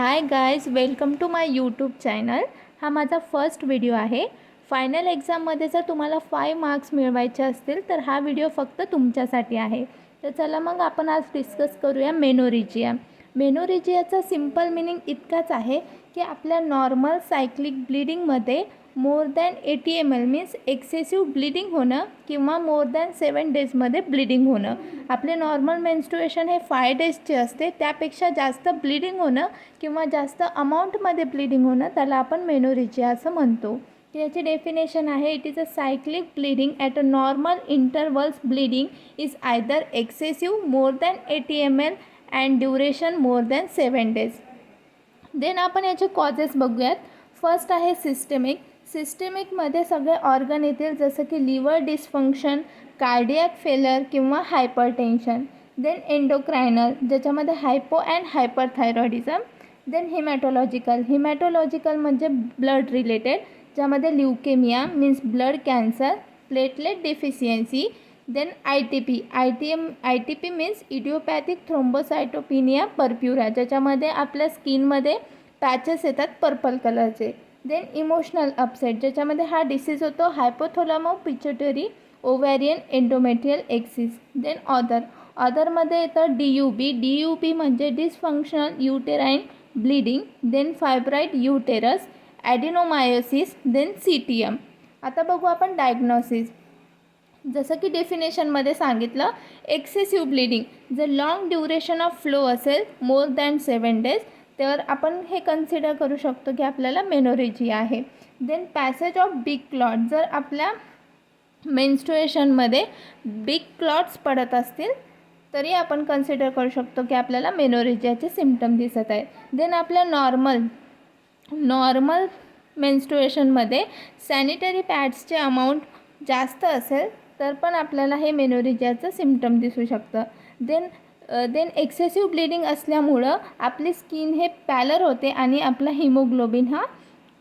High guys, welcome to my YouTube channel. हा माझा first video आहे। फायनल एक्झाममध्ये जर तुम्हाला 5 मार्क्स मिळवायचे असतील तर हा व्हिडिओ फक्त तुमच्यासाठी आहे। तर चला मग आपण आज डिस्कस करूया मेनोरेजिया। मेनोरेजियाचा सिंपल मीनिंग इतकाच आहे की आपल्या नॉर्मल सायक्लिक ब्लीडिंगमध्ये more than 80 ml means excessive bleeding होणं किंवा मोर दॅन 7 डेजमध्ये ब्लीडिंग होणं। आपले नॉर्मल मेन्स्ट्रुएशन हे 5 डेजचे असते, त्यापेक्षा जास्त ब्लीडिंग होणं किंवा जास्त अमाऊंटमध्ये ब्लीडिंग होणं त्याला आपण मेनोरेजिया असं म्हणतो। याची डेफिनेशन आहे, it is a cyclic bleeding at a normal intervals bleeding is either excessive more than 80 ml and duration more than 7 days. Then आपण याचे कॉजेस बघूयात। फर्स्ट आहे सिस्टेमिक। सिस्टेमिकमध्ये सगळे ऑर्गन येतील, जसं की लिव्हर डिस्फंक्शन, कार्डियक फेलर किंवा हायपरटेन्शन। देन एंडोक्रायनल, ज्याच्यामध्ये hypo and hyperthyroidism. Then haematological म्हणजे ब्लड रिलेटेड, ज्यामध्ये leukaemia means blood cancer, platelet deficiency. Then I T P means idiopathic thrombocytopenia purpura, ज्याच्यामध्ये आपल्या स्किनमध्ये पॅचेस येतात पर्पल कलरचे। देन इमोशनल अपसेट, ज्याच्यामध्ये हा डिसीज होतो hypothalamo pituitary ovarian endometrial axis. Then ऑदरमध्ये येतं डी यू पी म्हणजे dysfunctional uterine bleeding. Then fibroid uterus, adenomyosis, then CTM। आता बघू आपण डायग्नोसिस। जसं की डेफिनेशनमध्ये सांगितलं, एक्सेसिव्ह ब्लीडिंग जर लॉंग ड्युरेशन ऑफ फ्लो असेल मोर दॅन 7 डेज तर आपण हे कन्सिडर करू शकतो की आपल्याला मेनोरेजिया आहे। Then passage of big clot, जर आपल्या मेन्स्ट्रुएशनमध्ये बिग क्लॉट्स पडत असतील तरी आपण कन्सिडर करू शकतो की आपल्याला मेनोरेजियाचे सिम्पटम दिसत आहेत। देन आपल्या नॉर्मल मेन्स्ट्रुएशनमध्ये सॅनिटरी पॅड्सचे अमाऊंट जास्त असेल तर पण आपल्याला हे मेनोरेजियाचं सिम्पटम दिसू शकतं। देन एक्सेसिव्ह ब्लीडिंग असल्यामुळं आपली स्किन हे पॅलर होते आणि आपला हिमोग्लोबिन हा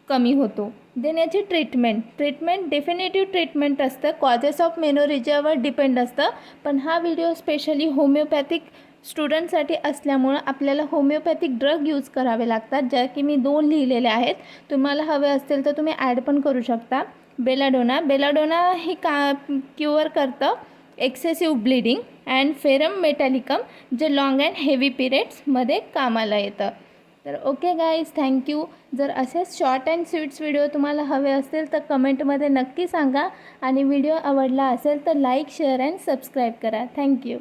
कमी होतो। देन याची ट्रीटमेंट डेफिनेटिव्ह ट्रीटमेंट असतं, कॉजेस ऑफ मेनोरेजियावर डिपेंड असतं। पण हा व्हिडिओ स्पेशली होमिओपॅथिक स्टुडंटसाठी असल्यामुळं आपल्याला होमिओपॅथिक ड्रग यूज करावे लागतात, ज्या की मी 2 लिहिलेले आहेत। तुम्हाला हवे असतील तर तुम्ही ॲड पण करू शकता। बेलाडोना ही क्युअर करतं एक्सेसिव्ह ब्लीडिंग अँड फेरम मेटॅलिकम, जे लॉंग अँड हेवी पिरियड्समध्ये कामाला येतं। तर ओके गाईज, थँक्यू। जर असेच शॉर्ट अँड स्वीट्स व्हिडिओ तुम्हाला हवे असतील तर कमेंटमध्ये नक्की सांगा आणि व्हिडिओ आवडला असेल तर लाईक, शेअर अँड सबस्क्राईब करा। थँक्यू।